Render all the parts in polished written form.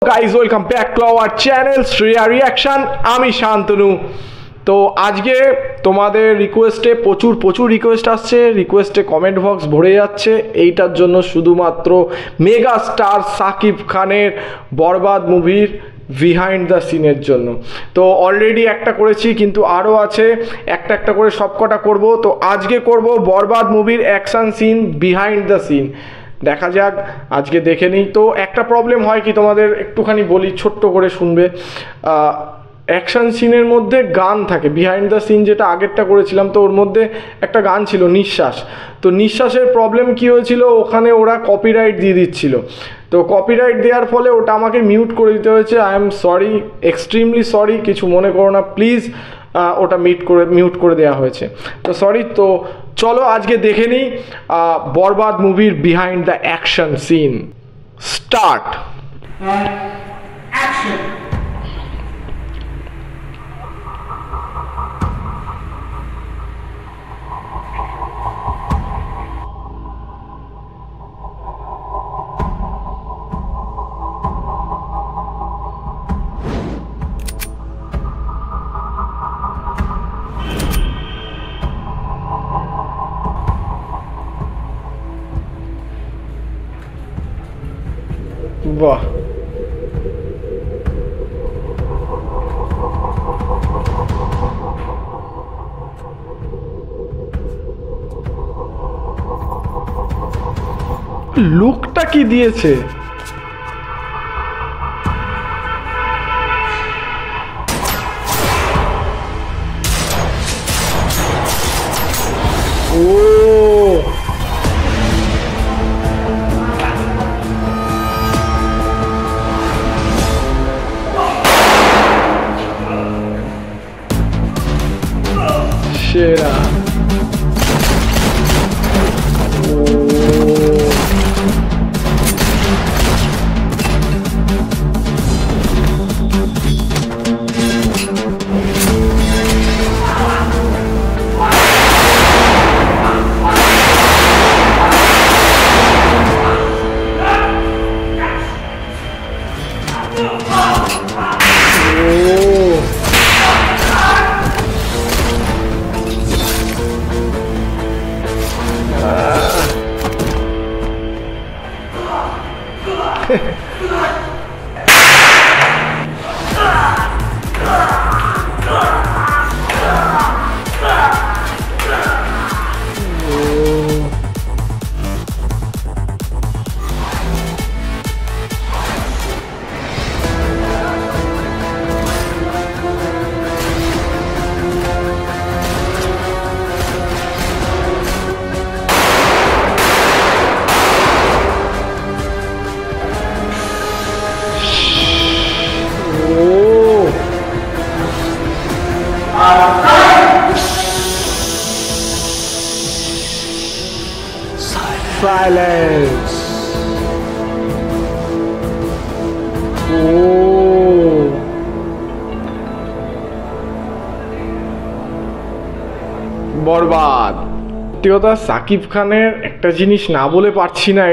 Guys welcome back to our channel Shreya reaction. আমি শান্তনু। তো আজকে তোমাদের রিকোয়েস্টে প্রচুর রিকোয়েস্ট আসছে, রিকোয়েস্টে কমেন্ট বক্স ভরে যাচ্ছে। এইটার জন্য শুধুমাত্র মেগা স্টার সাকিব খানের বরবাদ মুভির বিহাইন্ড দ্য সিনের জন্য। তো অলরেডি একটা করেছি, কিন্তু আরও আছে, একটা করে সবকটা করব। তো আজকে করব বরবাদ মুভির action scene, behind the scene. দেখা যাক, আজকে দেখে নিই। তো একটা প্রবলেম হয় কি, তোমাদের একটুখানি বলি, ছোট্ট করে শুনবে। অ্যাকশন সিনের মধ্যে গান থাকে, বিহাইন্ড দ্য সিন যেটা আগেরটা করেছিলাম, তো ওর মধ্যে একটা গান ছিল নিঃশ্বাস। তো নিঃশ্বাসের প্রবলেম কি হয়েছিল, ওখানে ওরা কপিরাইট দিয়ে দিচ্ছিল। তো কপিরাইট দেওয়ার ফলে ওটা আমাকে মিউট করে দিতে হয়েছে। I am sorry, extremely sorry, কিছু মনে করো না প্লিজ। ওটা মিউট করে দেওয়া হয়েছে, তো সরি। তো চলো আজকে দেখে নিই বরবাদ মুভির behind the action scene. Start. Action. বাহ, লুকটা কি দিয়েছে। ও সেরা। Silence. বরবাদ। সত্যি কথা, সাকিব খানের একটা জিনিস না বলে পারছি না,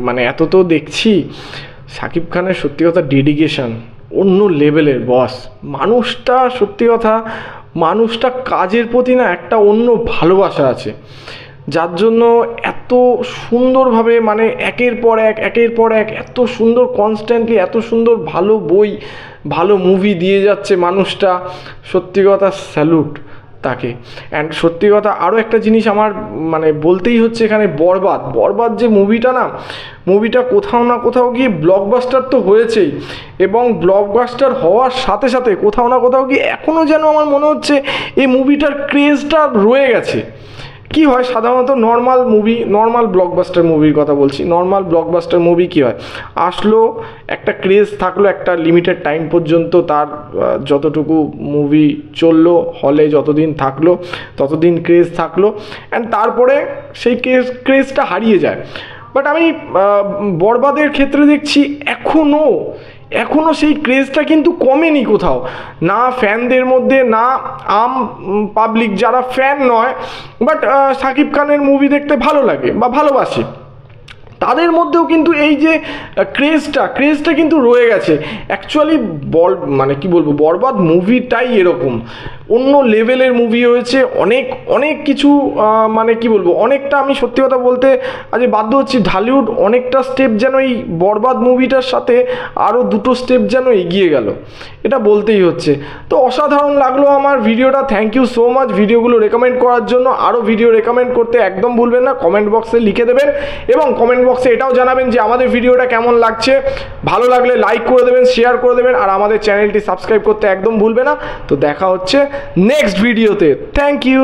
মানে এত তো দেখছি। সাকিব খানের সত্যি কথা ডেডিকেশন অন্য লেভেলের বস। মানুষটা সত্যি কথা, মানুষটা কাজের প্রতি না একটা অন্য ভালোবাসা আছে, যার জন্য এত সুন্দরভাবে, মানে একের পর এক এত সুন্দর কনস্ট্যান্টলি এত সুন্দর ভালো বই, ভালো মুভি দিয়ে যাচ্ছে মানুষটা। সত্যি কথা স্যালুট তাকে। অ্যান্ড সত্যি কথা আরও একটা জিনিস আমার মানে বলতেই হচ্ছে এখানে, বরবাদ যে মুভিটা না, মুভিটা কোথাও না কোথাও গিয়ে ব্লকবাস্টার তো হয়েছেই, এবং ব্লকবাস্টার হওয়ার সাথে সাথে কোথাও না কোথাও গিয়ে এখনও যেন আমার মনে হচ্ছে এই মুভিটার ক্রেজটা রয়ে গেছে। কি হয় সাধারণত নর্মাল ব্লকবাস্টার মুভির কথা বলছি, নর্মাল ব্লকবাস্টার মুভি কী হয়, আসলো একটা ক্রেজ থাকলো একটা লিমিটেড টাইম পর্যন্ত, তার যতটুকু মুভি চললো হলে যতদিন থাকলো ততদিন ক্রেজ থাকলো, অ্যান্ড তারপরে সেই ক্রেজটা হারিয়ে যায়। বাট আমি বরবাদের ক্ষেত্রে দেখছি এখনও সেই ক্রেজটা কিন্তু কমেনি কোথাও, না ফ্যানদের মধ্যে, না আম পাবলিক যারা ফ্যান নয় বাট সাকিব খানের মুভি দেখতে ভালো লাগে বা ভালোবাসে, তাদের মধ্যেও কিন্তু এই যে ক্রেজটা কিন্তু রয়ে গেছে। অ্যাকচুয়ালি মানে কি বলবো, বরবাদ মুভিটাই এরকম অন্য লেভেলের মুভি হয়েছে। অনেক কিছু মানে কি বলবো, অনেকটা আমি সত্যি কথা বলতে আজ বাধ্য হচ্ছি, ঢালিউড অনেকটা স্টেপ যেন এই বরবাদ মুভিটার সাথে আরও 2টো স্টেপ যেন এগিয়ে গেল, এটা বলতেই হচ্ছে। তো অসাধারণ লাগলো আমার ভিডিওটা, থ্যাংক ইউ সো মাচ ভিডিওগুলো রেকমেন্ড করার জন্য। আরও ভিডিও রেকমেন্ড করতে একদম ভুলবেন না, কমেন্ট বক্সে লিখে দেবেন এবং কমেন্ট বক্সে এটাও জানাবেন যে আমাদের ভিডিওটা কেমন লাগছে। ভালো লাগলে লাইক করে দেবেন, শেয়ার করে দেবেন, আর আমাদের চ্যানেলটি সাবস্ক্রাইব করতে একদম ভুলবে না। তো দেখা হচ্ছে নেক্সট ভিডিওতে, থ্যাংক ইউ।